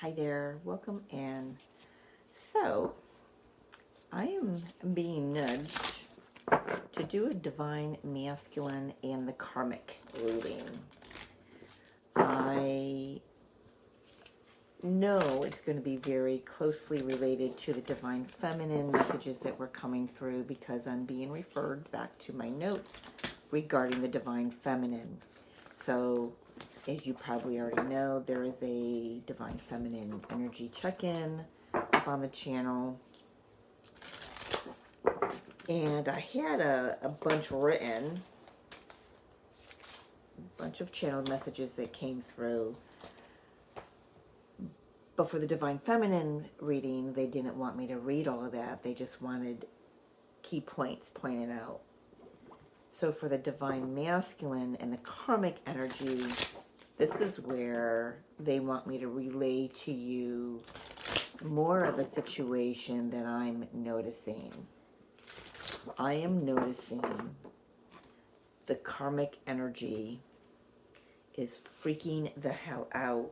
Hi there, welcome in. So, I am being nudged to do a divine masculine and the karmic reading. I know it's going to be very closely related to the divine feminine messages that were coming through because I'm being referred back to my notes regarding the divine feminine. So, as you probably already know, there is a divine feminine energy check-in up on the channel. And I had a bunch written, a bunch of channeled messages that came through. But for the Divine Feminine reading, they didn't want me to read all of that. They just wanted key points pointed out. So for the Divine Masculine and the Karmic energy, this is where they want me to relay to you more of a situation that I'm noticing. I am noticing the karmic energy is freaking the hell out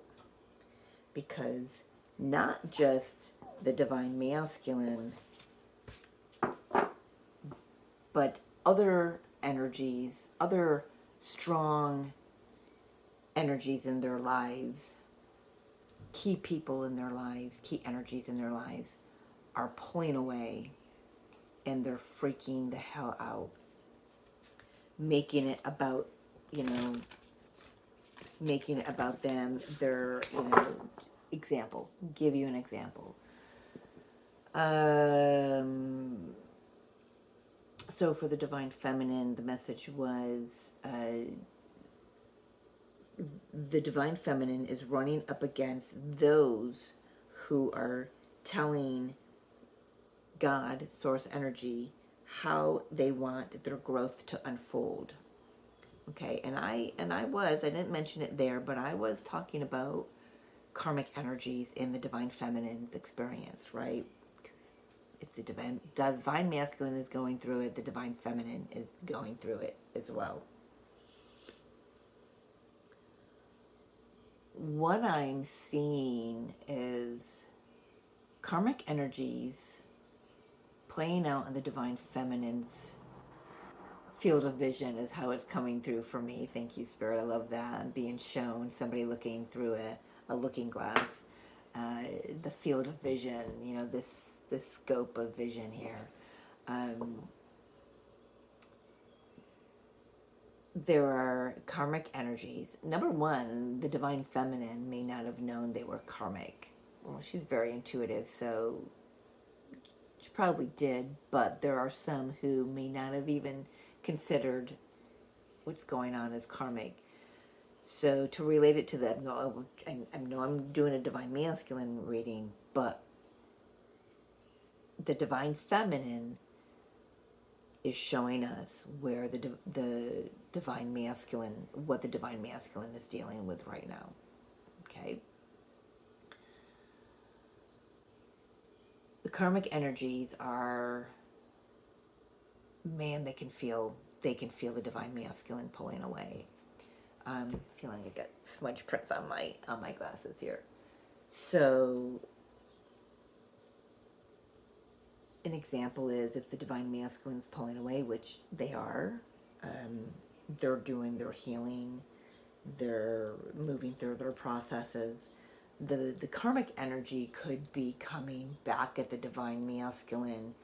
because not just the divine masculine, but other energies, other strong energies in their lives, key people in their lives, key energies in their lives are pulling away, and they're freaking the hell out, making it about, making it about them, their, example. Give you an example. So for the divine feminine, the message was the divine feminine is running up against those who are telling God, source energy, how they want their growth to unfold. Okay, and I didn't mention it there, but I was talking about karmic energies in the divine feminine's experience, right? Because it's the divine masculine is going through it, the divine feminine is going through it as well. What I'm seeing is karmic energies playing out in the divine feminine's field of vision is how it's coming through for me. Thank you, Spirit. I love that. I'm being shown somebody looking through a looking glass, the field of vision. This scope of vision here. There are karmic energies. Number one, the divine feminine may not have known they were karmic. Well, she's very intuitive, so she probably did, but there are some who may not have even considered what's going on as karmic. So to relate it to them, I know I'm doing a divine masculine reading, but the divine feminine is showing us where the divine masculine, what the divine masculine is dealing with right now. Okay. The karmic energies are, man, they can feel the divine masculine pulling away. I'm feeling I got smudge prints on my glasses here. So an example is if the divine masculine is pulling away, which they are, they're doing their healing, they're moving through their processes. The karmic energy could be coming back at the divine masculine,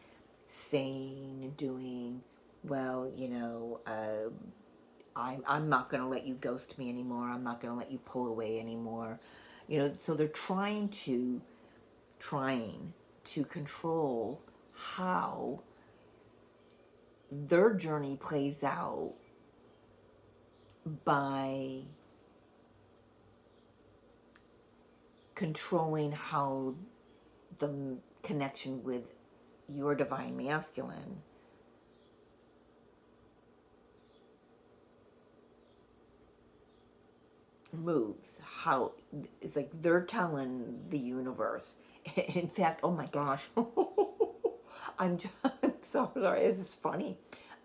saying, doing, well, I'm not going to let you ghost me anymore. I'm not going to let you pull away anymore. So they're trying to control how their journey plays out by controlling how the connection with your divine masculine moves. How it's like they're telling the universe. In fact, oh my gosh, I'm so sorry. This is funny.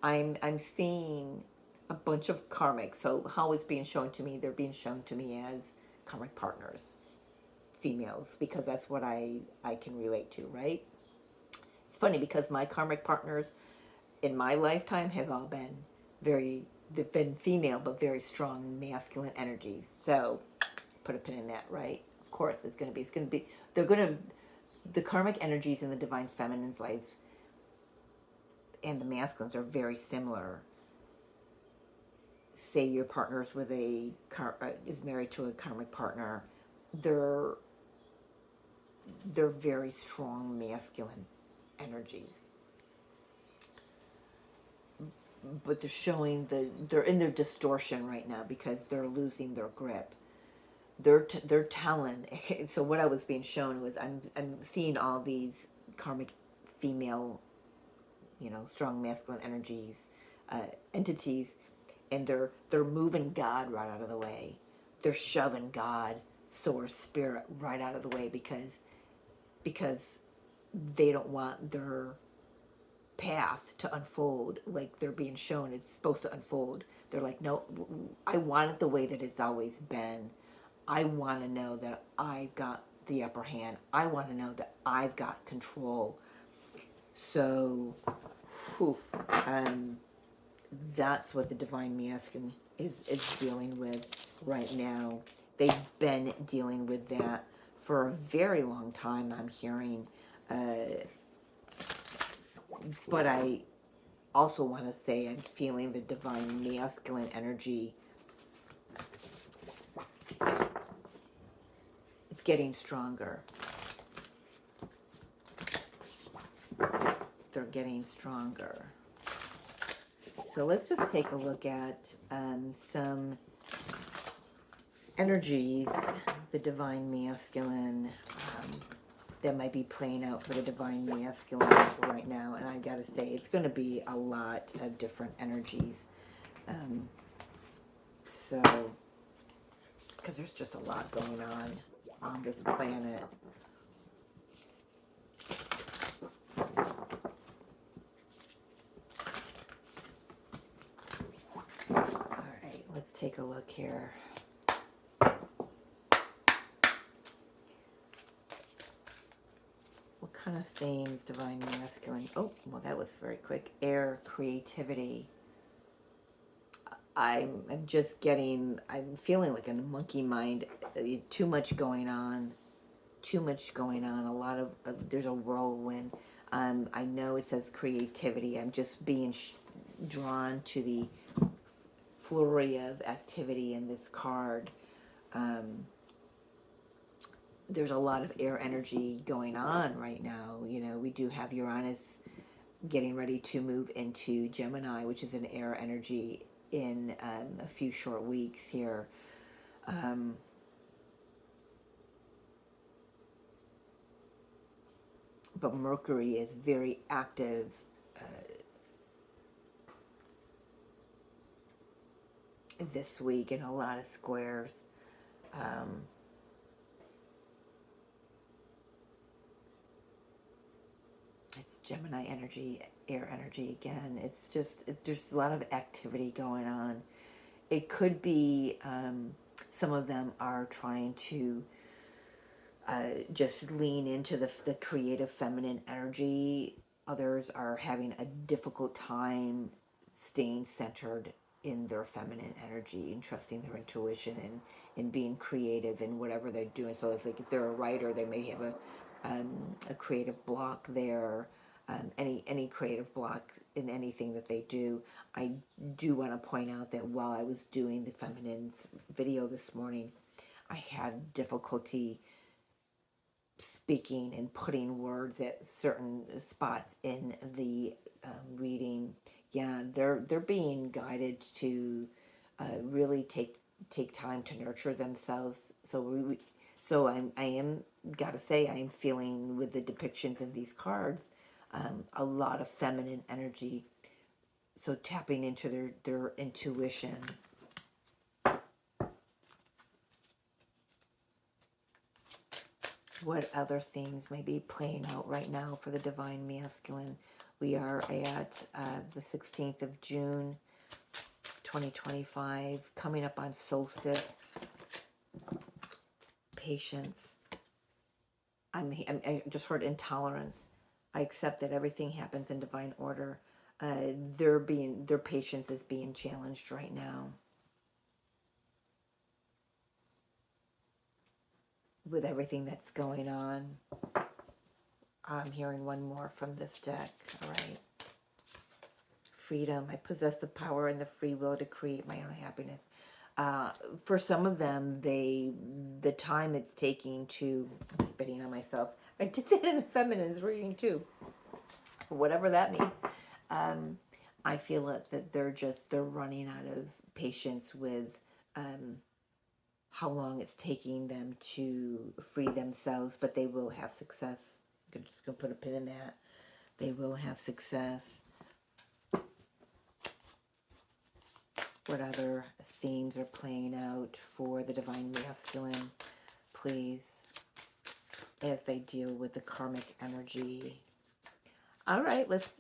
I'm seeing a bunch of karmic. So how it's being shown to me? They're being shown to me as karmic partners, females, because that's what I can relate to, right? It's funny because my karmic partners in my lifetime have all been they've been female, but very strong masculine energies. So put a pin in that, right? Of course, the karmic energies in the divine feminine's lives and the masculines are very similar. Say your partner's with is married to a karmic partner, they're very strong masculine energies, but they're in their distortion right now because they're losing their grip. Their talent. So what I was being shown was I'm seeing all these karmic female, strong masculine energies, entities, and they're moving God right out of the way. They're shoving God, source, spirit right out of the way because they don't want their path to unfold like they're being shown it's supposed to unfold. They're like, no, I want it the way that it's always been. I want to know that I've got the upper hand. I want to know that I've got control. So, that's what the divine masculine is dealing with right now. They've been dealing with that for a very long time, I'm hearing. But I also want to say I'm feeling the divine masculine energy. It's getting stronger. They're getting stronger. So let's just take a look at some energies, the divine masculine, that might be playing out for the divine masculine right now. And I gotta say, it's going to be a lot of different energies. So, because there's just a lot going on this planet. Alright, let's take a look here. What kind of themes, divine masculine? Oh, well, that was very quick. Air, creativity. I'm feeling like a monkey mind. Too much going on. A lot of, there's a whirlwind. I know it says creativity. I'm just being drawn to the flurry of activity in this card. There's a lot of air energy going on right now. We do have Uranus getting ready to move into Gemini, which is an air energy in a few short weeks here. But Mercury is very active this week in a lot of squares. It's Gemini energy, air energy again. It's just, there's a lot of activity going on. It could be some of them are trying to just lean into the creative feminine energy. Others are having a difficult time staying centered in their feminine energy and trusting their intuition and being creative in whatever they're doing. So if they're a writer, they may have a creative block there. Any creative block in anything that they do. I do want to point out that while I was doing the feminine's video this morning, I had difficulty speaking and putting words at certain spots in the reading. Yeah, they're being guided to really take time to nurture themselves. So I am gotta say I am feeling with the depictions in these cards a lot of feminine energy. So tapping into their intuition. What other themes may be playing out right now for the divine masculine? We are at the 16th of June, 2025, coming up on solstice. Patience. I just heard intolerance. I accept that everything happens in divine order. Their patience is being challenged right now with everything that's going on. I'm hearing one more from this deck. All right. Freedom. I possess the power and the free will to create my own happiness. For some of them, the time it's taking to, I'm spitting on myself. I did that in the feminine's reading too. Whatever that means. I feel that they're running out of patience with how long it's taking them to free themselves, but they will have success. I'm just gonna put a pin in that. They will have success. What other themes are playing out for the divine masculine, please, as they deal with the karmic energy? All right, let's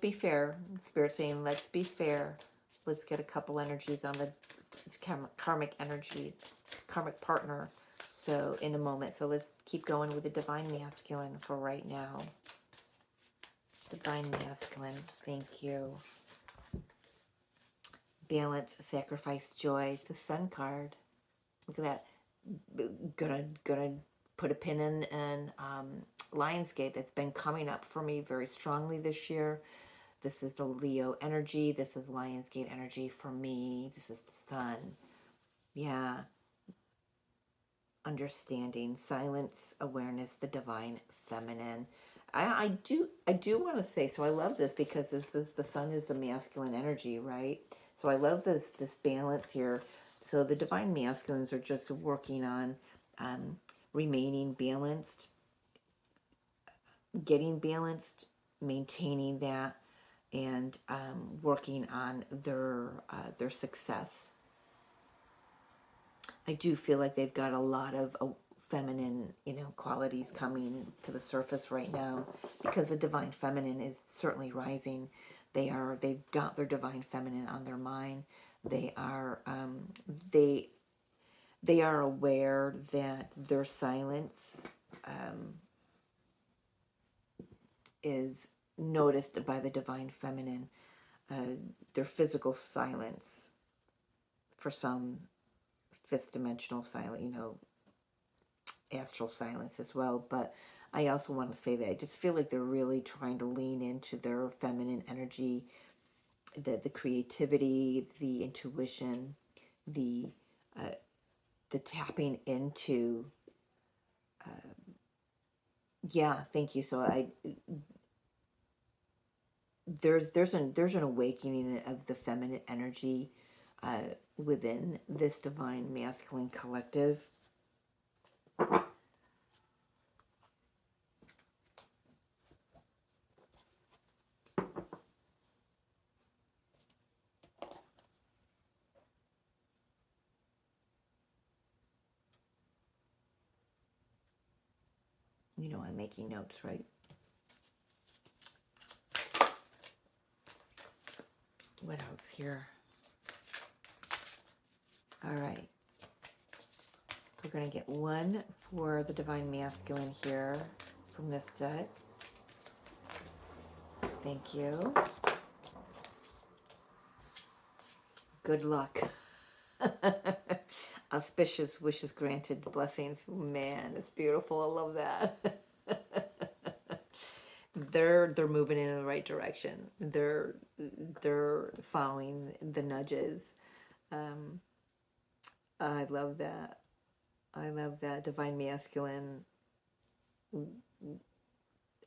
be fair. Spirit saying, let's be fair. Let's get a couple energies on the karmic energies, karmic partner. So in a moment, so let's keep going with the divine masculine for right now. Divine masculine, thank you. Balance, sacrifice, joy. The Sun card. Look at that. Gonna put a pin in Lionsgate. That's been coming up for me very strongly this year. This is the Leo energy. This is Lionsgate energy for me. This is the Sun. Yeah. Understanding, silence, awareness, the divine feminine. I do want to say, so I love this because the Sun is the masculine energy, right? So I love this balance here. So the divine masculines are just working on remaining balanced, getting balanced, maintaining that, and working on their success. I do feel like they've got a lot of feminine, qualities coming to the surface right now because the divine feminine is certainly rising. They've got their divine feminine on their mind. They are aware that their silence is noticed by the divine feminine. Their physical silence, for some, fifth dimensional silence, astral silence as well. But I also want to say that I just feel like they're really trying to lean into their feminine energy, the creativity, the intuition, the tapping into. Yeah, thank you. So there's an awakening of the feminine energy within this divine masculine collective. I'm making notes, right? What else here? All right. We're going to get one for the divine masculine here from this deck. Thank you. Good luck. Auspicious wishes granted, blessings. Man, it's beautiful. I love that. They're moving in the right direction. They're following the nudges. I love that. I love that. Divine masculine.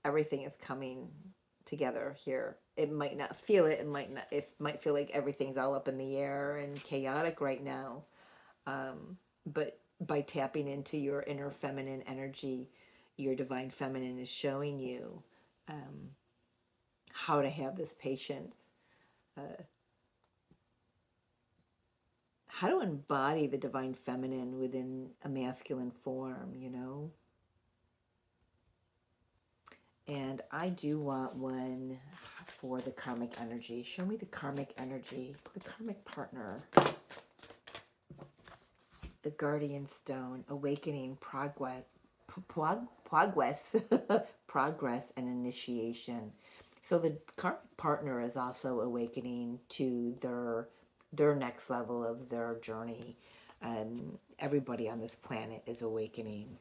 Everything is coming together here. It might not feel it. It might feel like everything's all up in the air and chaotic right now. But by tapping into your inner feminine energy, your divine feminine is showing you how to have this patience, how to embody the divine feminine within a masculine form, And I do want one for the karmic energy. Show me the karmic energy, the karmic partner. The guardian stone, awakening, progress, progress, progress and initiation. So the karmic partner is also awakening to their next level of their journey. Everybody on this planet is awakening.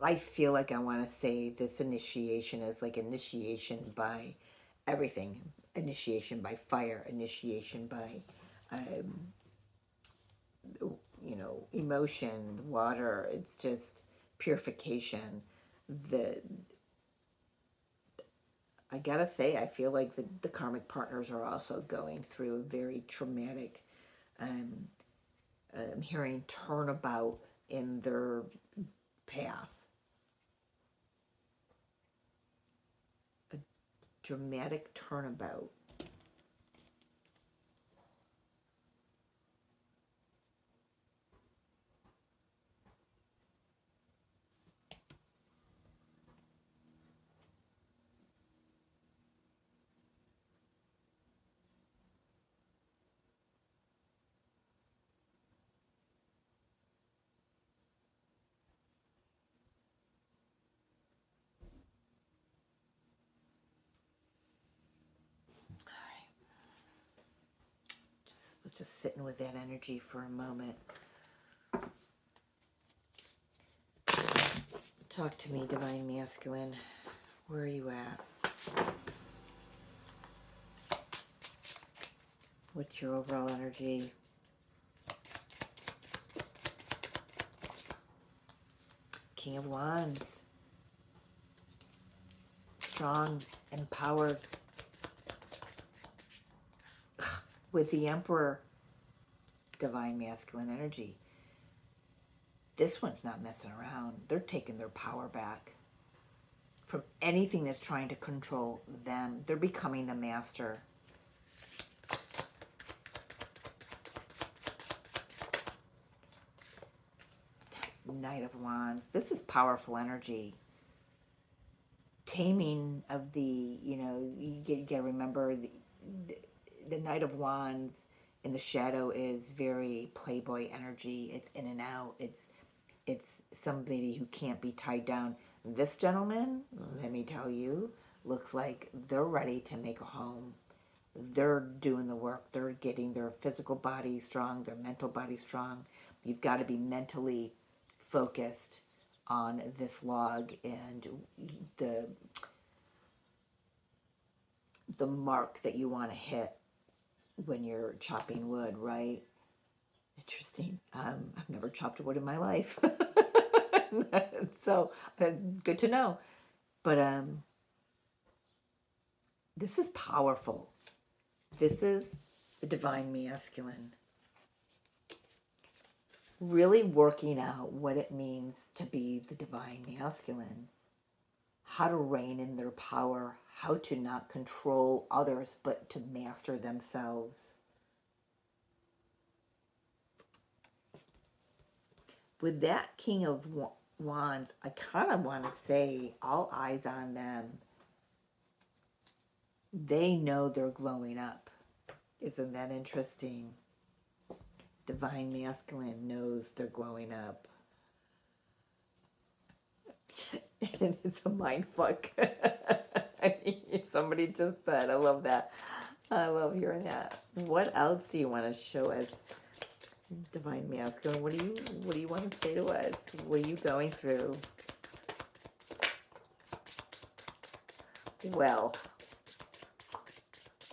I feel like I want to say this initiation is like initiation by everything. Initiation by fire, initiation by emotion, water. It's just purification. The I gotta say, I feel like the karmic partners are also going through a very traumatic, I'm hearing turnabout in their path. A dramatic turnabout. Just sitting with that energy for a moment. Talk to me, Divine Masculine. Where are you at? What's your overall energy? King of Wands. Strong, empowered. With the Emperor. Divine Masculine energy. This one's not messing around. They're taking their power back from anything that's trying to control them. They're becoming the master. Knight of Wands. This is powerful energy. Taming of the, you got to remember the Knight of Wands in the shadow is very playboy energy. It's in and out. It's somebody who can't be tied down. This gentleman, let me tell you, looks like they're ready to make a home. They're doing the work. They're getting their physical body strong, their mental body strong. You've got to be mentally focused on this log and the mark that you want to hit when you're chopping wood, right? Interesting. I've never chopped wood in my life. So good to know. But this is powerful. This is the Divine Masculine. Really working out what it means to be the Divine Masculine. How to reign in their power. How to not control others, but to master themselves. With that King of Wands, I kind of want to say all eyes on them. They know they're glowing up. Isn't that interesting? Divine Masculine knows they're glowing up. And it's a mind fuck. Somebody just said, I love that. I love hearing that. What else do you want to show us, Divine Masculine? What do you want to say to us? What are you going through? Well,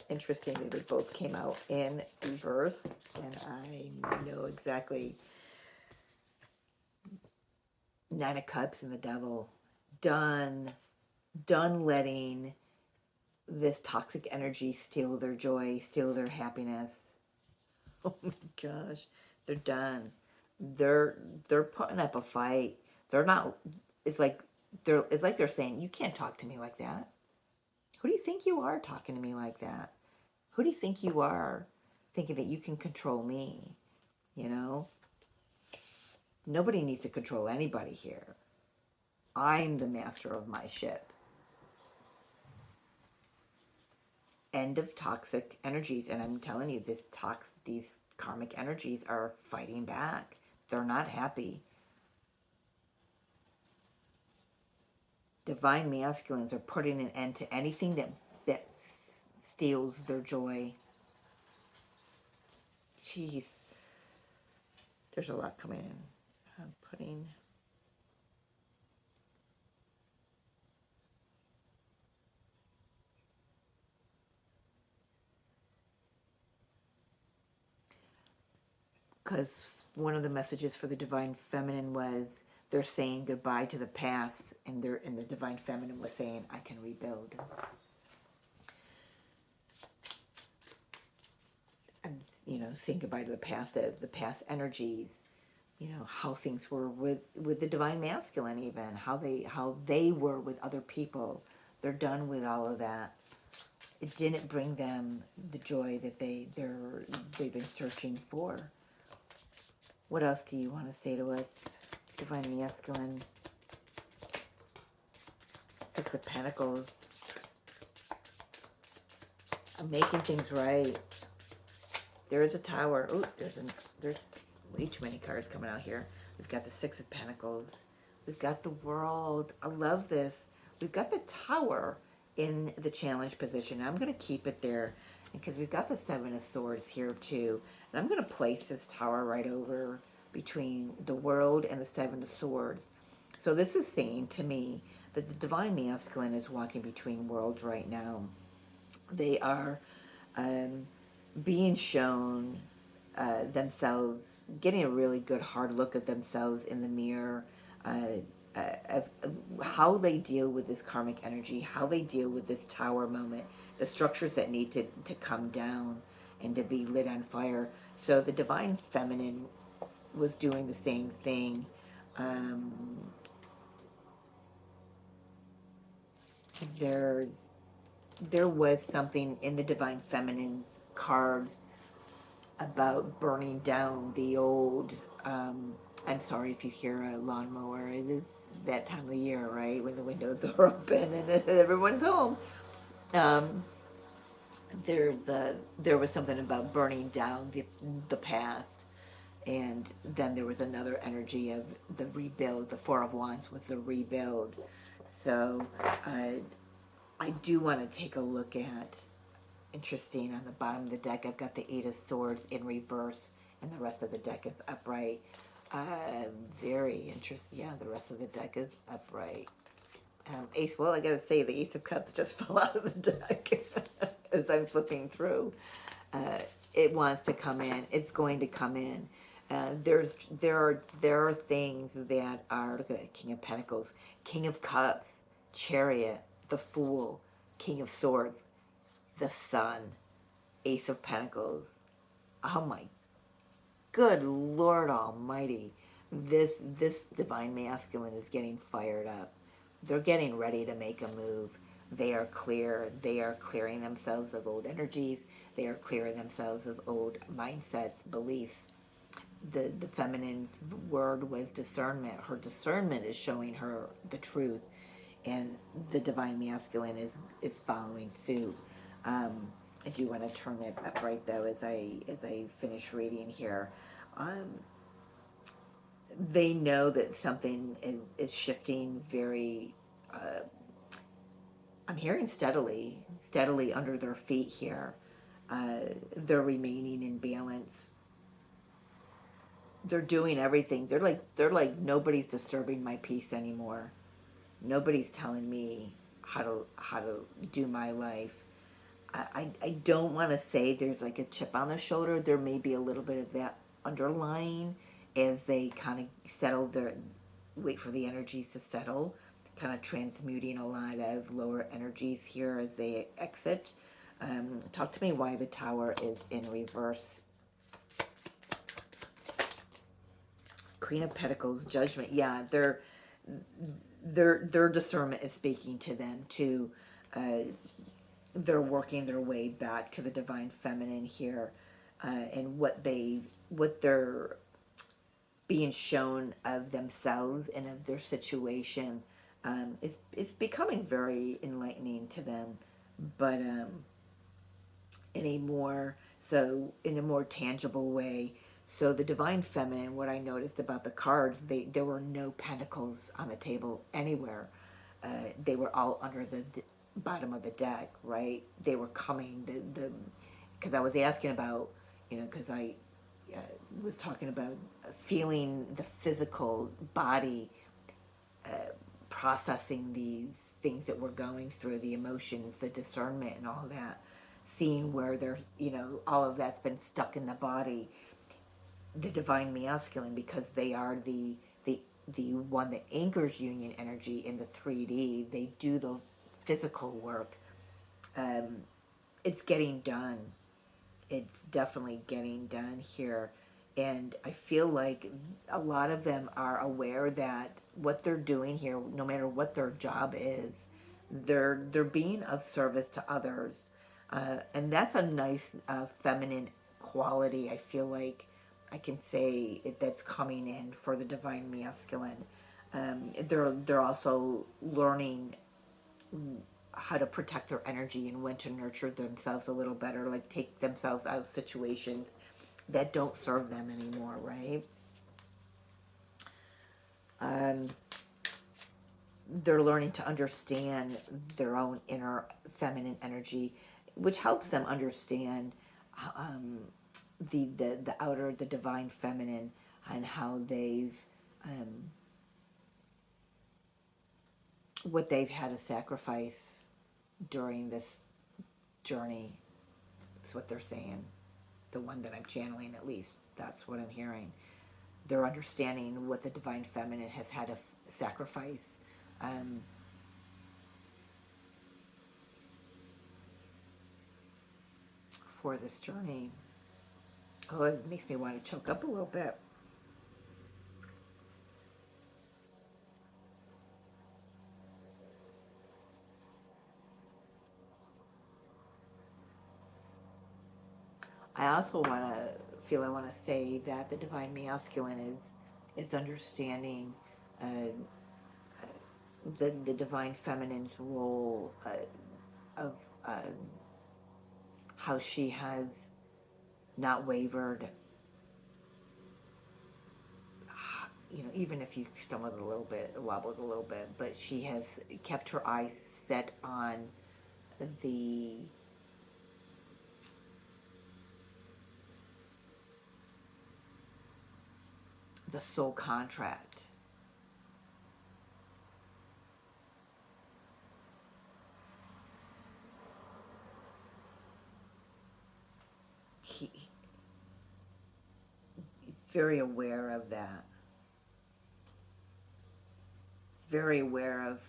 interestingly, they both came out in reverse, and I know exactly. Nine of Cups and the Devil. Done letting this toxic energy steal their joy, steal their happiness. Oh my gosh, they're done. They're putting up a fight. They're not. It's like they're saying, you can't talk to me like that. Who do you think you are talking to me like that? Who do you think you are thinking that you can control me? Nobody needs to control anybody here. I'm the master of my ship. End of toxic energies. And I'm telling you, these karmic energies are fighting back. They're not happy. Divine masculines are putting an end to anything that steals their joy. Jeez. There's a lot coming in. I'm putting... Because one of the messages for the Divine Feminine was they're saying goodbye to the past, and the Divine Feminine was saying, I can rebuild. And, saying goodbye to the past energies, how things were with the Divine Masculine, even how they were with other people. They're done with all of that. It didn't bring them the joy that they've been searching for. What else do you want to say to us, Divine Masculine? Six of Pentacles. I'm making things right. There is a Tower. Oh, there's way too many cards coming out here. We've got the Six of Pentacles. We've got the World. I love this. We've got the Tower in the challenge position. I'm going to keep it there because we've got the Seven of Swords here too. And I'm going to place this Tower right over between the World and the Seven of Swords. So this is saying to me that the Divine Masculine is walking between worlds right now. They are being shown themselves, getting a really good hard look at themselves in the mirror, of how they deal with this karmic energy, how they deal with this Tower moment, the structures that need to come down and to be lit on fire. So the Divine Feminine was doing the same thing. There was something in the Divine Feminine's cards about burning down the old, I'm sorry if you hear a lawnmower. It is that time of year, right, when the windows are open and everyone's home. There was something about burning down the past, and then there was another energy of the rebuild. The Four of Wands was the rebuild. So I do want to take a look at, interesting, on the bottom of the deck, I've got the Eight of Swords in reverse, and the rest of the deck is upright. Very interesting. Yeah, the rest of the deck is upright. Ace, well, I gotta say, the Ace of Cups just fell out of the deck as I'm flipping through. It wants to come in. It's going to come in. There are things that are, look at that, King of Pentacles, King of Cups, Chariot, the Fool, King of Swords, the Sun, Ace of Pentacles. Oh my good Lord Almighty. This Divine Masculine is getting fired up. They're getting ready to make a move. They are clear. They are clearing themselves of old energies. They are clearing themselves of old mindsets, beliefs. The feminine's word was discernment. Her discernment is showing her the truth, and the Divine Masculine is following suit. I do want to turn that up right though as I finish reading here. They know that something is shifting very. I'm hearing steadily under their feet here. They're remaining in balance. They're doing everything. They're like nobody's disturbing my peace anymore. Nobody's telling me how to do my life. I don't want to say there's like a chip on the shoulder. There may be a little bit of that underlying as they kind of wait for the energies to settle, kind of transmuting a lot of lower energies here as they exit. Talk to me why the Tower is in reverse. Queen of Pentacles, Judgment. Yeah, their discernment is speaking to them too. They're working their way back to the Divine Feminine here, and what they're being shown of themselves and of their situation is becoming very enlightening to them, but in a more tangible way. So the divine feminine, what I noticed about the cards, there were no pentacles on the table anywhere. They were all under the bottom of the deck, right? They were coming, because I was asking about, because I uh, was talking about feeling the physical body processing these things that we're going through, the emotions, the discernment, and all that, seeing where they're, all of that's been stuck in the body, the divine masculine, because they are the one that anchors union energy in the 3D. They do the physical work. Um, it's getting done. It's definitely getting done here. And I feel like a lot of them are aware that what they're doing here, no matter what their job is, they're being of service to others, and that's a nice feminine quality. I feel like I can say that's coming in for the divine masculine. They're also learning how to protect their energy and when to nurture themselves a little better, like take themselves out of situations that don't serve them anymore, right? Um, they're learning to understand their own inner feminine energy, which helps them understand um, the outer, the divine feminine, and how they've what they've had to sacrifice during this journey. That's what they're saying. The one that I'm channeling, at least, that's what I'm hearing. They're understanding what the divine feminine has had to sacrifice. Um, for this journey. Oh, it makes me want to choke up a little bit. I also I want to say that the divine masculine is understanding uh, the divine feminine's role of uh, how she has not wavered, even if you stumbled a little bit, wobbled a little bit, but she has kept her eyes set on the the soul contract. He's very aware of that. He's very aware of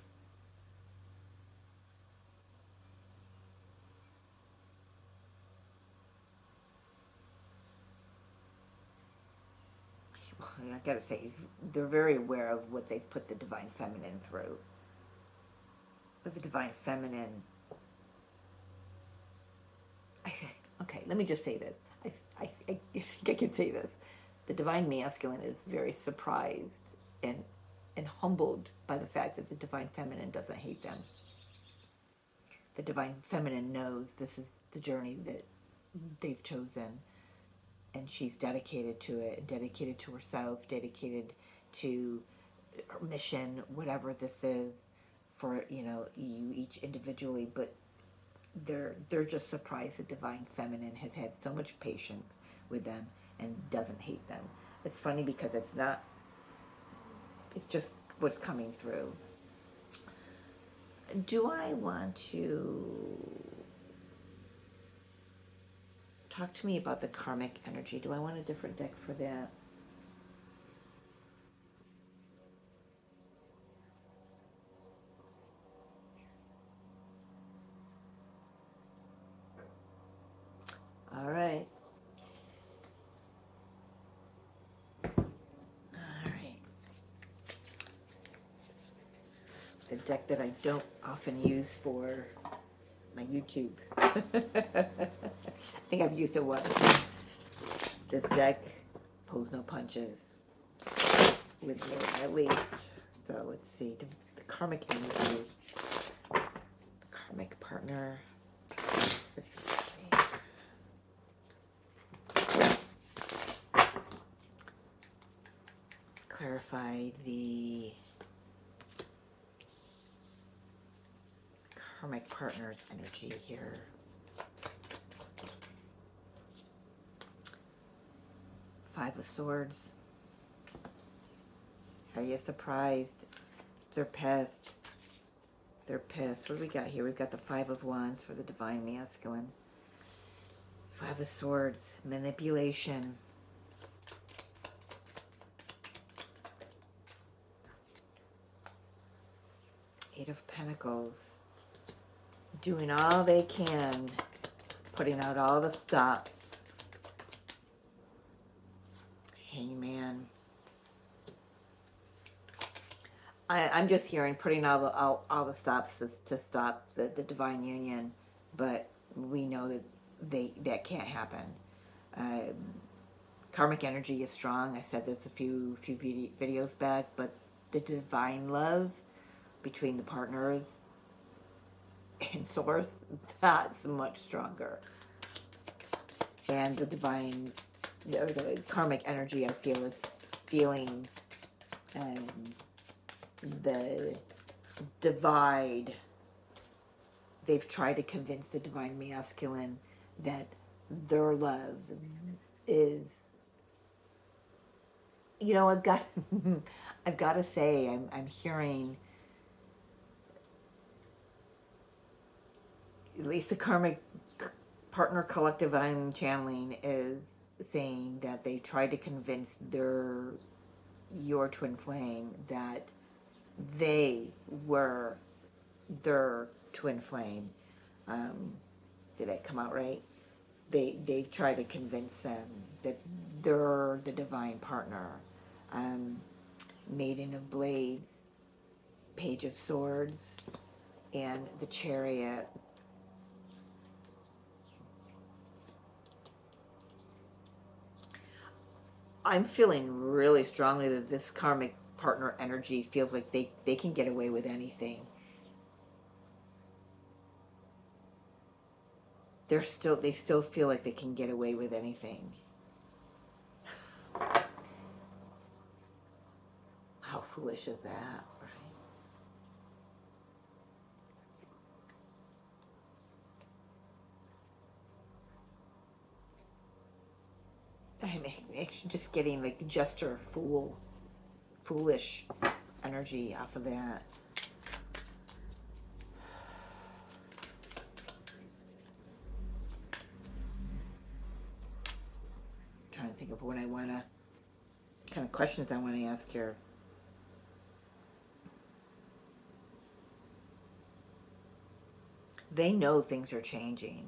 I gotta say, they're very aware of what they've put the divine feminine through. But the divine feminine, okay, let me just say this. I think I can say this. The divine masculine is very surprised and and humbled by the fact that the divine feminine doesn't hate them. The divine feminine knows this is the journey that they've chosen, and she's dedicated to it, dedicated to herself, dedicated to her mission, whatever this is for you each individually. But they're just surprised the divine feminine has had so much patience with them and doesn't hate them. It's funny because it's not. It's just what's coming through. Do I want to talk to me about the karmic energy? Do I want a different deck for that? All right. All right. The deck that I don't often use for my YouTube. I think I've used it once. This deck pulls no punches with me, at least. So let's see. The karmic energy. The karmic partner. clarify the karmic partner's energy here. Five of Swords. Are you surprised? They're pissed. They're pissed. What do we got here? We've got the Five of Wands for the Divine Masculine. Five of Swords. Manipulation. Eight of Pentacles. Doing all they can. Putting out all the stops. Hangman. I'm just hearing putting all the stops to stop the divine union, but we know that that can't happen. Karmic energy is strong. I said this a few videos back, but the divine love between the partners and source, that's much stronger. And the divine, the karmic energy, I feel, is feeling the divide. They've tried to convince the divine masculine that their love is, you know, I've got to say, I'm hearing, at least the karmic partner collective I'm channeling is saying that they tried to convince your twin flame that they were their twin flame. Did that come out right? They try to convince them that they're the divine partner. Maiden of Blades, Page of Swords, and the Chariot. I'm feeling really strongly that this karmic partner energy feels like they can get away with anything. They still feel like they can get away with anything. How foolish is that, right? I'm just getting like jester, foolish energy off of that. Trying to think of what I want to, kind of questions I want to ask here. They know things are changing.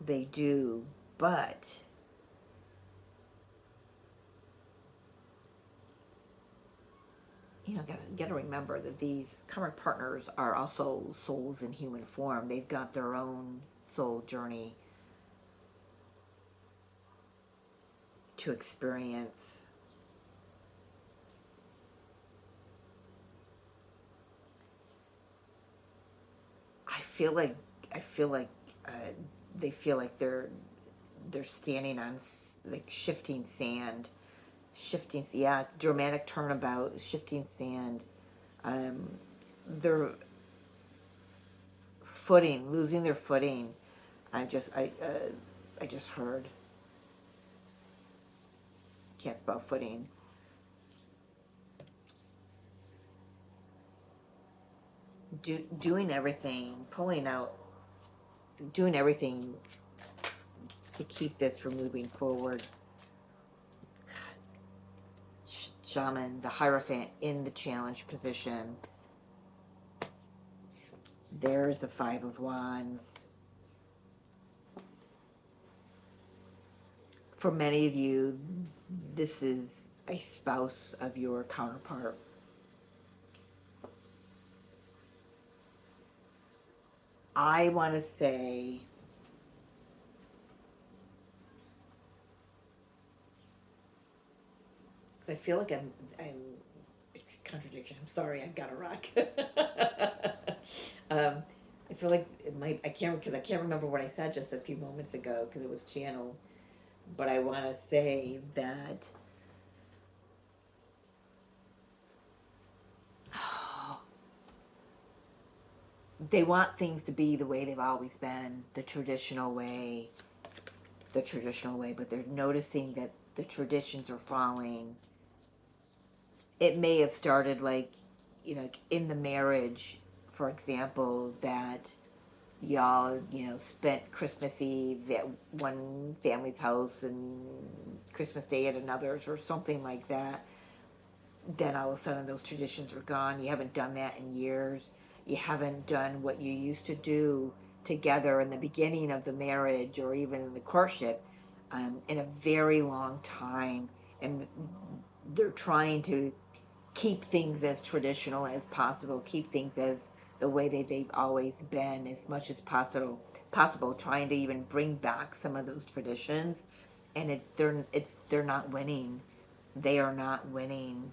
They do, but you know, gotta remember that these karmic partners are also souls in human form. They've got their own soul journey to experience. I feel like they feel like they're standing on like shifting sand. Dramatic turnabout, shifting sand. They're losing their footing. I just heard. Can't spell footing. Doing everything, doing everything to keep this from moving forward. Shaman, the Hierophant in the challenge position. There's the Five of Wands. For many of you, this is a spouse of your counterpart. I want to say I feel like I'm contradiction. I'm sorry, I've got a rock. I feel like it might. I can't remember what I said just a few moments ago because it was channeled. But I want to say that they want things to be the way they've always been, the traditional way, but they're noticing that the traditions are falling. It may have started like, in the marriage, for example, that y'all, spent Christmas Eve at one family's house and Christmas Day at another's or something like that. Then all of a sudden those traditions are gone. You haven't done that in years. You haven't done what you used to do together in the beginning of the marriage or even in the courtship in a very long time. And they're trying to keep things as traditional as possible, keep things as the way they've always been as much as possible, trying to even bring back some of those traditions. And they're not winning. They are not winning.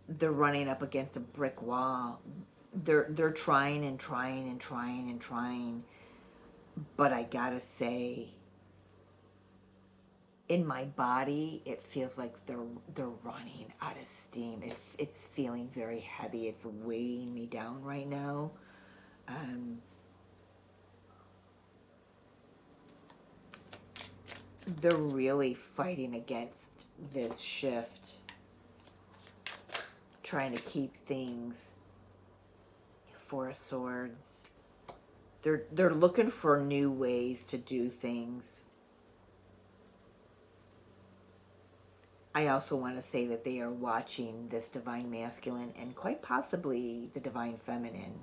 They're running up against a brick wall. They're trying and trying and trying and trying. But I gotta say, in my body, it feels like they're running out of steam. It's feeling very heavy. It's weighing me down right now. Um, they're really fighting against this shift, trying to keep things. Four of Swords. They're looking for new ways to do things. I also want to say that they are watching this divine masculine and quite possibly the divine feminine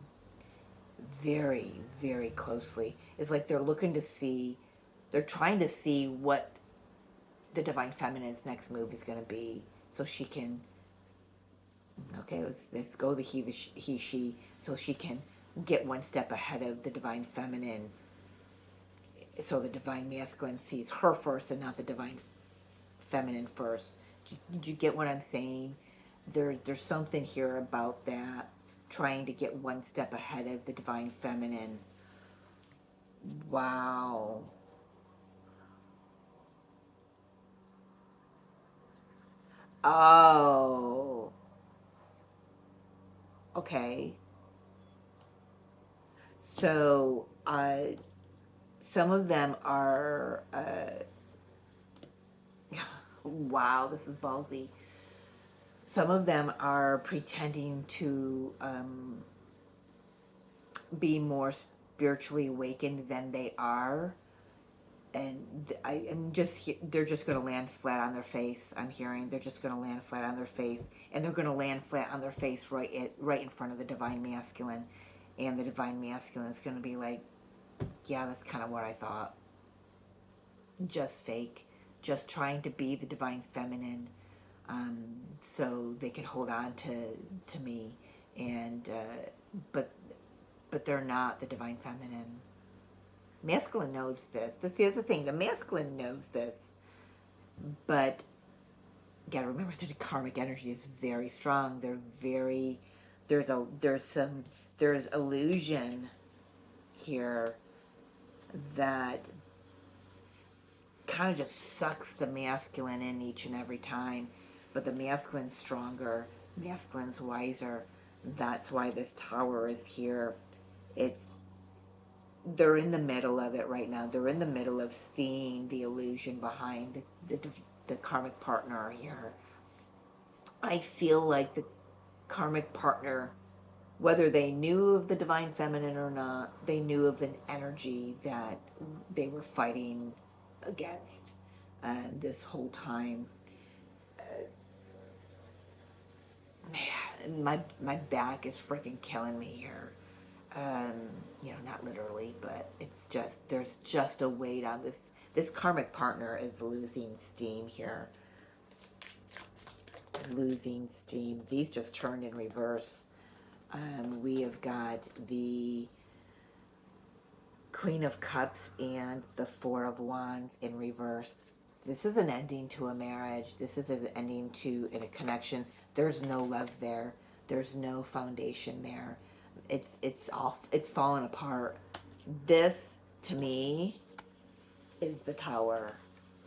very, very closely. It's like they're trying to see what the divine feminine's next move is going to be so she can, okay, let's go the he, she, so she can get one step ahead of the divine feminine so the divine masculine sees her first and not the divine feminine first. Did you get what I'm saying? There's something here about that, trying to get one step ahead of the divine feminine. Wow. Oh. Okay. So, some of them are, wow, this is ballsy. Some of them are pretending to be more spiritually awakened than they are. And I am they're just going to land flat on their face. I'm hearing they're just going to land flat on their face. And they're going to land flat on their face right in front of the divine masculine. And the divine masculine is going to be like, yeah, that's kind of what I thought. Just fake. Just trying to be the divine feminine. So they can hold on to me, and but they're not the divine feminine. Masculine knows this. That's the other thing. The masculine knows this, but you gotta remember that the karmic energy is very strong. They're very there's illusion here that kind of just sucks the masculine in each and every time. But the masculine's stronger, masculine's wiser. That's why this tower is here. It's they're in the middle of it right now. They're in the middle of seeing the illusion behind the karmic partner here. I feel like the karmic partner, whether they knew of the divine feminine or not, they knew of an energy that they were fighting against this whole time. Man, my back is freaking killing me here. Not literally, but it's just there's just a weight on this. This karmic partner is losing steam here. Losing steam. These just turned in reverse. We have got the Queen of Cups and the Four of Wands in reverse. This is an ending to a marriage. This is an ending to a connection. There's no love there. There's no foundation there. It's fallen apart. This, to me, is the tower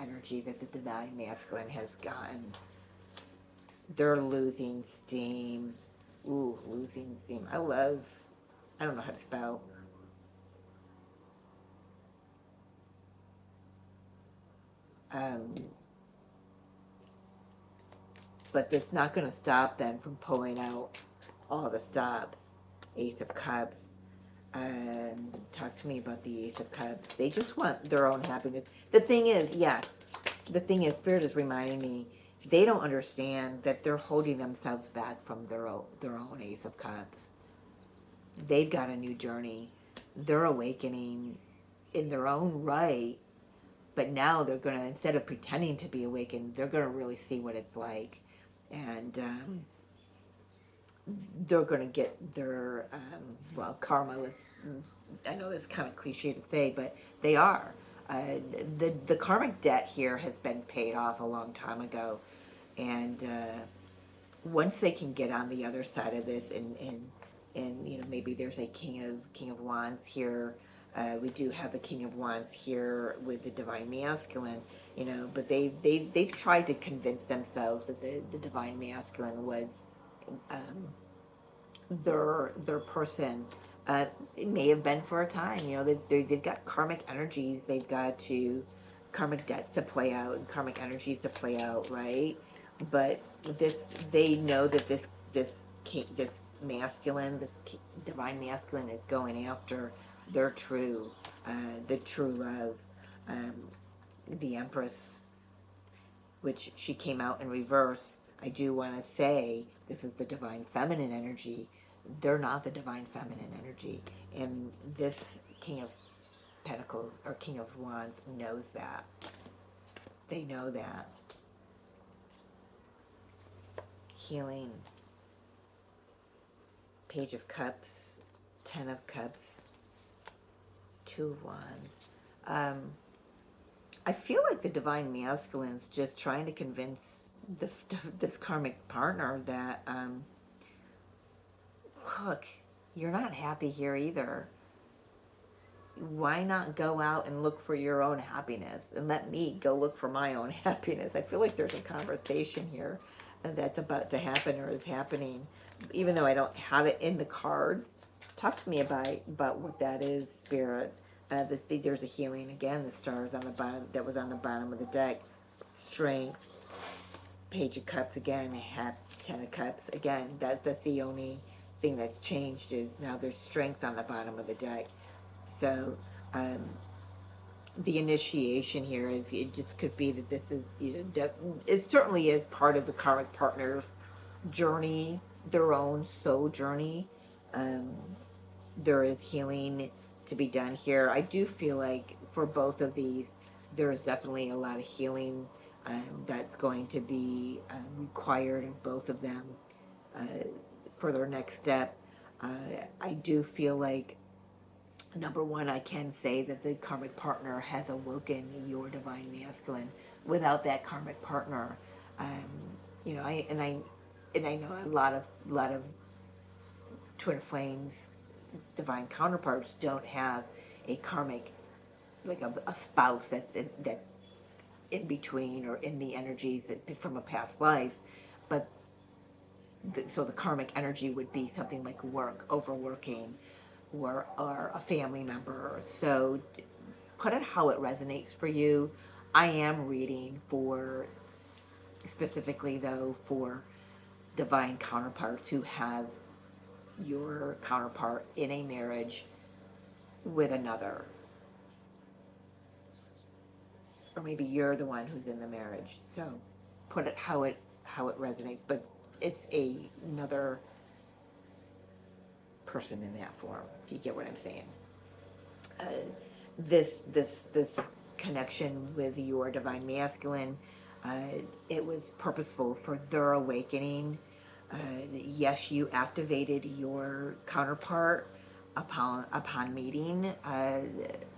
energy that the divine masculine has gotten. They're losing steam. Ooh, losing steam. I love I don't know how to spell. Um, but that's not going to stop them from pulling out all the stops. Ace of Cups. Talk to me about the Ace of Cups. They just want their own happiness. The thing is, yes, the thing is, Spirit is reminding me, they don't understand that they're holding themselves back from their own Ace of Cups. They've got a new journey. They're awakening in their own right, but now they're going to, instead of pretending to be awakened, they're going to really see what it's like. And they're going to get their, well, karma. I know that's kind of cliche to say, but they are. The karmic debt here has been paid off a long time ago. And once they can get on the other side of this and you know, maybe there's a king of wands here. We do have the king of wands here with the divine masculine, you know, but they've tried to convince themselves that the divine masculine was um, their person. It may have been for a time, you know, they've got karmic energies, they've got to karmic debts to play out and karmic energies to play out, right? But this, they know that this masculine, divine masculine is going after their true, the true love. Um, the Empress, which she came out in reverse. I do want to say this is the divine feminine energy. They're not the divine feminine energy. And this King of Pentacles or King of Wands knows that. They know that. Healing. Page of Cups. 10 of Cups. 2 of Wands. I feel like the divine masculine's just trying to convince this karmic partner that, look, you're not happy here either. Why not go out and look for your own happiness and let me go look for my own happiness? I feel like there's a conversation here that's about to happen or is happening, even though I don't have it in the cards. Talk to me about what that is, Spirit. There's a healing again. The stars on the bottom, that was on the bottom of the deck. Strength. Page of Cups again. Hat. 10 of Cups again. That's the only thing that's changed, is now there's strength on the bottom of the deck. So um, the initiation here is, it just could be that this is, you know, it certainly is part of the karmic partner's journey, their own soul journey. Um, there is healing to be done here. I do feel like for both of these, there is definitely a lot of healing that's going to be required of both of them uh, for their next step. I do feel like, number one, I can say that the karmic partner has awoken your divine masculine. Without that karmic partner, um, you know, I know a lot of twin flames, divine counterparts don't have a karmic, like a spouse that's in between or in the energies that from a past life, but so the karmic energy would be something like work, overworking, or a family member. So put it how it resonates for you. I am reading for, specifically though, for divine counterparts who have your counterpart in a marriage with another, or maybe you're the one who's in the marriage. So put it how it resonates, but it's another person in that form. You get what I'm saying? Uh, this connection with your divine masculine, uh, it was purposeful for their awakening. Yes, you activated your counterpart upon meeting,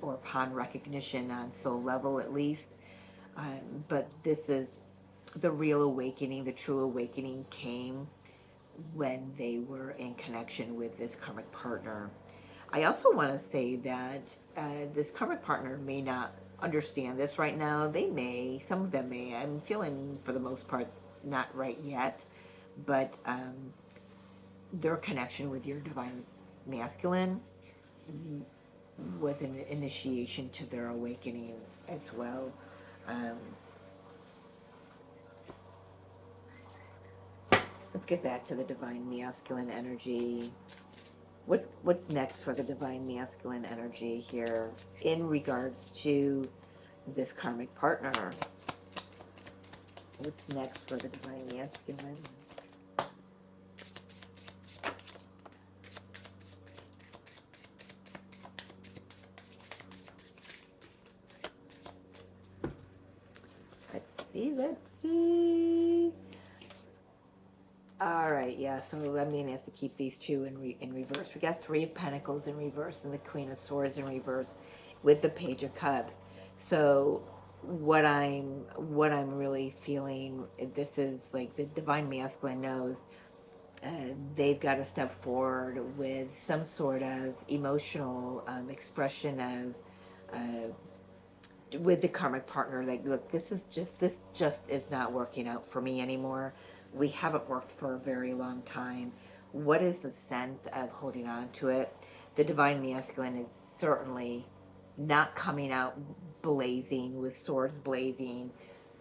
or upon recognition on soul level at least. But this is the real awakening. The true awakening came when they were in connection with this karmic partner. I also want to say that this karmic partner may not understand this right now. They may, some of them may. I'm feeling for the most part not right yet, but their connection with your divine masculine was an initiation to their awakening as well. Um, let's get back to the divine masculine energy. What's next for the divine masculine energy here in regards to this karmic partner? What's next for the divine masculine? Let's see. All right, yeah, so I mean, I have to keep these two in reverse. We got Three of Pentacles in reverse and the Queen of Swords in reverse with the Page of Cups. So what I'm really feeling, this is like the divine masculine knows they've got to step forward with some sort of emotional expression of with the karmic partner, like, look, this just is not working out for me anymore. We haven't worked for a very long time. What is the sense of holding on to it? The divine masculine is certainly not coming out blazing with swords blazing,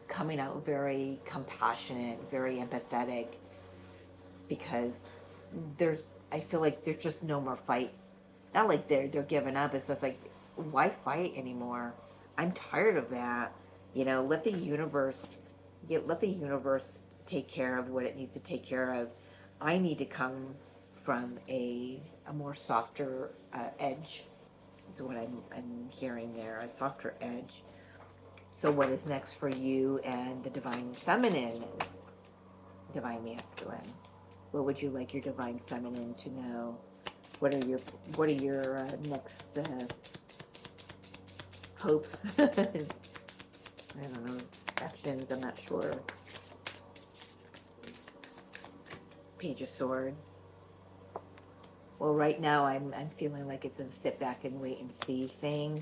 coming out very compassionate, very empathetic, because there's I feel like there's just no more fight. Not like they're giving up. It's just like, why fight anymore? I'm tired of that. Let the universe take care of what it needs to take care of. I need to come from a more softer edge. Is what I'm hearing there. A softer edge. So what is next for you and the divine feminine, divine masculine? What would you like your divine feminine to know? What are your next hopes? I don't know, actions. I'm not sure. Page of Swords. Well, right now I'm feeling like it's a sit back and wait and see thing.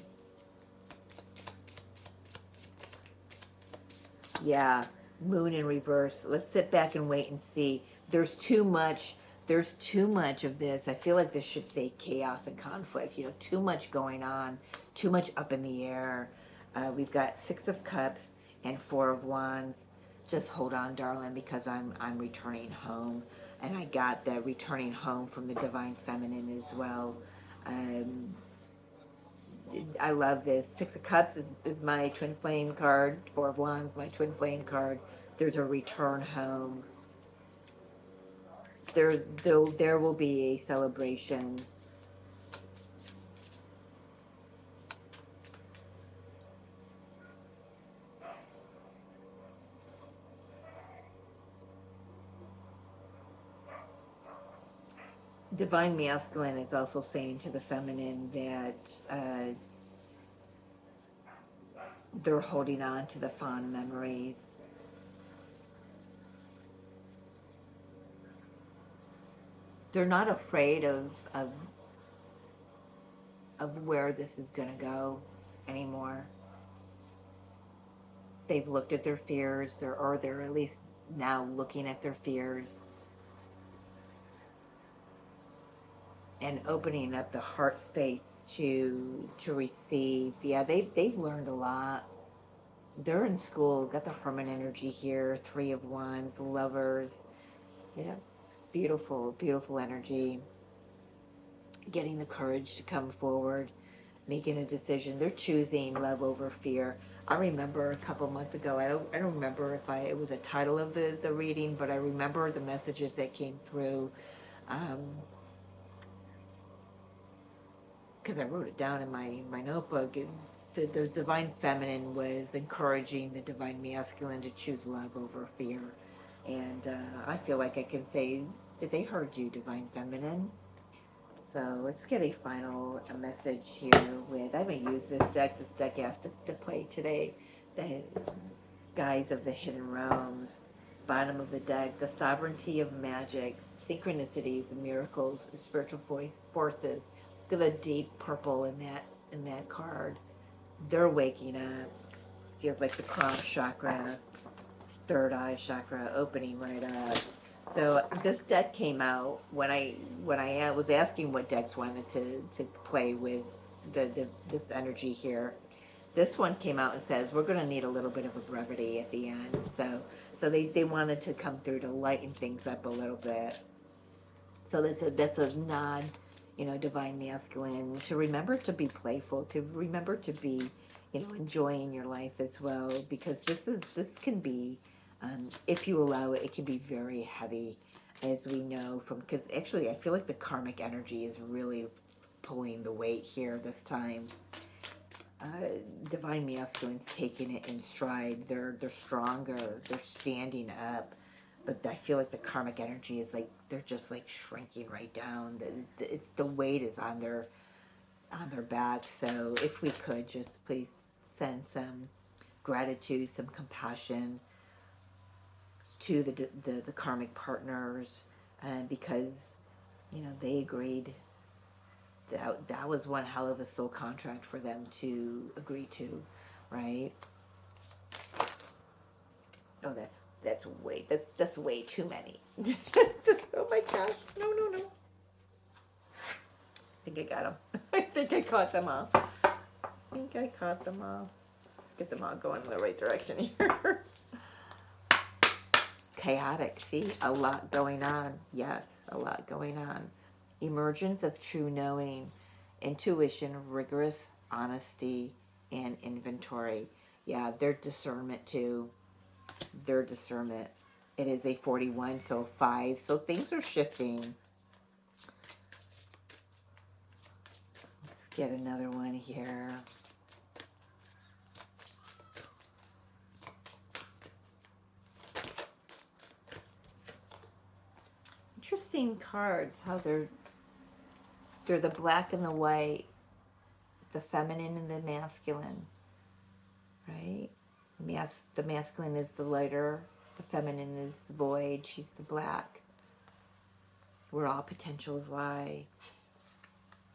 Yeah, Moon in reverse. Let's sit back and wait and see. There's too much of this. I feel like this should say chaos and conflict. Too much going on, too much up in the air. We've got Six of Cups and Four of Wands. Just hold on, darling, because I'm returning home, and I got that returning home from the divine feminine as well. I love this. Six of Cups is my twin flame card. Four of Wands, my twin flame card. There's a return home. There will be a celebration. Divine masculine is also saying to the feminine that they're holding on to the fond memories. They're not afraid of where this is going to go anymore. They've looked at their fears, or they're at least now looking at their fears and opening up the heart space to receive. Yeah, they've learned a lot. They're in school. Got the Hermit energy here. Three of Wands, Lovers. Yeah, beautiful, beautiful energy. Getting the courage to come forward, making a decision. They're choosing love over fear. I remember a couple months ago, I don't remember if it was a title of the reading, but I remember the messages that came through, because I wrote it down in my notebook. The divine feminine was encouraging the divine masculine to choose love over fear. And I feel like I can say that they heard you, divine feminine. So let's get a final message here with, I haven't used this deck. This deck asked to play today. The Guides of the Hidden Realms. Bottom of the deck, the sovereignty of magic, synchronicities, miracles, spiritual forces. Look at the deep purple in that card. They're waking up. Feels like the crown chakra, third eye chakra opening right up. So this deck came out when I was asking what decks wanted to play with this energy here. This one came out and says we're going to need a little bit of a brevity at the end. So they wanted to come through to lighten things up a little bit. So that's a nod, divine masculine, to remember to be playful, to remember to be, enjoying your life as well, because this can be, if you allow it, it can be very heavy, as we know from, because actually I feel like the karmic energy is really pulling the weight here this time. Divine masculine's taking it in stride. They're stronger. They're standing up. But I feel like the karmic energy is like they're just like shrinking right down. The weight is on their backs. So if we could just please send some gratitude, some compassion to the karmic partners, because they agreed. That was one hell of a soul contract for them to agree to, right? Oh, that's way too many. Oh my gosh, no. I think I got them. I think I caught them all. Let's get them all going in the right direction here. Chaotic. See, a lot going on. Yes, a lot going on. Emergence of true knowing, intuition, rigorous honesty, and inventory. Yeah, their discernment too. Their discernment. It is a 41, so 5. So things are shifting. Let's get another one here. Interesting cards, how they're the black and the white, the feminine and the masculine, right? The masculine is the lighter, the feminine is the void, she's the black. Where all potentials lie.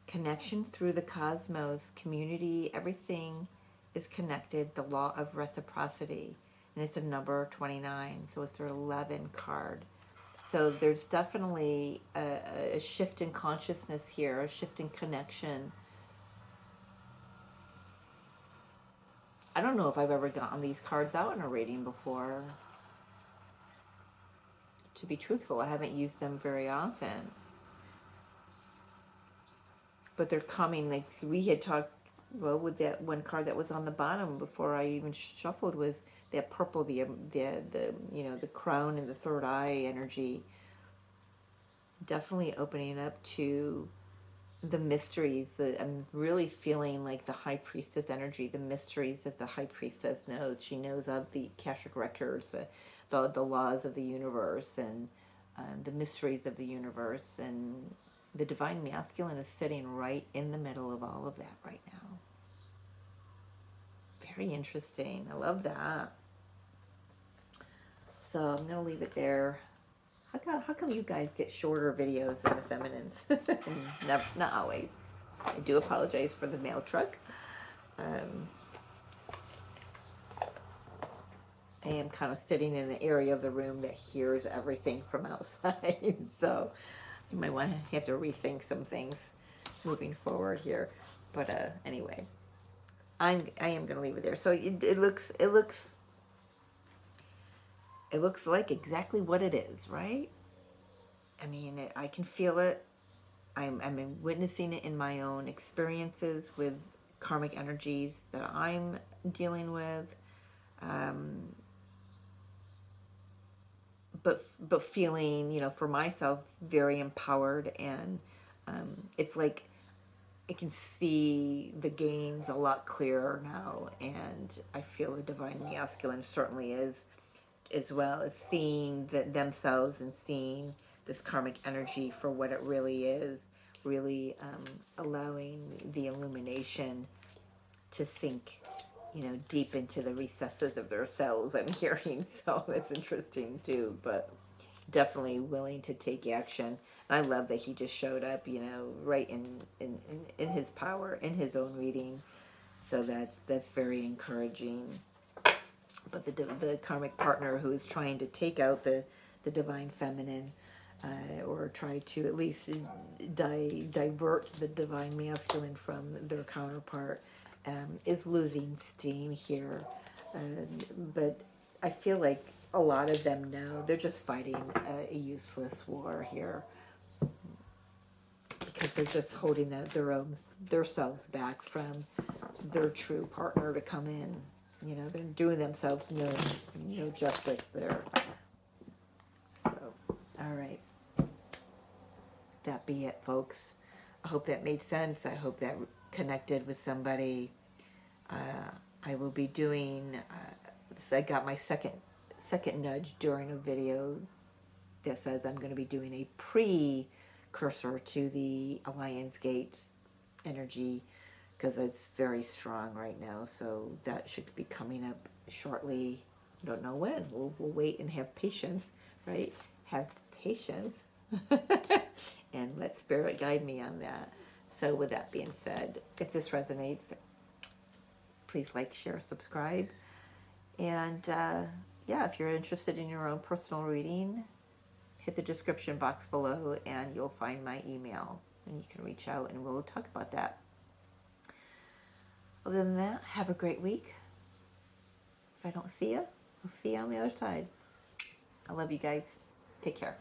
Connection through the cosmos, community, everything is connected, the law of reciprocity. And it's a number 29, so it's their 11 card. So there's definitely a shift in consciousness here, a shift in connection. I don't know if I've ever gotten these cards out in a reading before. To be truthful, I haven't used them very often. But they're coming, like we had talked, well, with that one card that was on the bottom before I even shuffled, was that purple, the crown and the third eye energy. Definitely opening up to the mysteries. I'm really feeling like the high priestess energy, the mysteries that the high priestess knows. She knows of the Akashic records, the laws of the universe, and the mysteries of the universe. And the divine masculine is sitting right in the middle of all of that right now. Very interesting. I love that. So I'm going to leave it there. How come you guys get shorter videos than the feminines? Not always. I do apologize for the mail truck. I am kind of sitting in an area of the room that hears everything from outside. So you might want to have to rethink some things moving forward here. But anyway, I am going to leave it there. So it looks like exactly what it is, right? I mean, I can feel it. I'm witnessing it in my own experiences with karmic energies that I'm dealing with. But feeling, for myself, very empowered, and it's like I can see the games a lot clearer now, and I feel the divine masculine certainly is, as well as seeing themselves and seeing this karmic energy for what it really is, really allowing the illumination to sink, deep into the recesses of their cells, I'm hearing. So that's interesting too, but definitely willing to take action. And I love that he just showed up, right in his power, in his own reading. So that's very encouraging. But the karmic partner who is trying to take out the the divine feminine, or try to at least divert the divine masculine from their counterpart, is losing steam here. But I feel like a lot of them know they're just fighting a useless war here, because they're just holding their selves back from their true partner to come in. You know, they're doing themselves no justice there. So, all right. That be it, folks. I hope that made sense. I hope that connected with somebody. I will be doing, I got my second nudge during a video that says I'm going to be doing a precursor to the Alliance Gate energy, because it's very strong right now. So that should be coming up shortly. I don't know when. We'll wait and have patience, right? Have patience. And let Spirit guide me on that. So with that being said, if this resonates, please like, share, subscribe. And yeah, if you're interested in your own personal reading, hit the description box below and you'll find my email. And you can reach out and we'll talk about that. Other than that, have a great week. If I don't see you, I'll see you on the other side. I love you guys. Take care.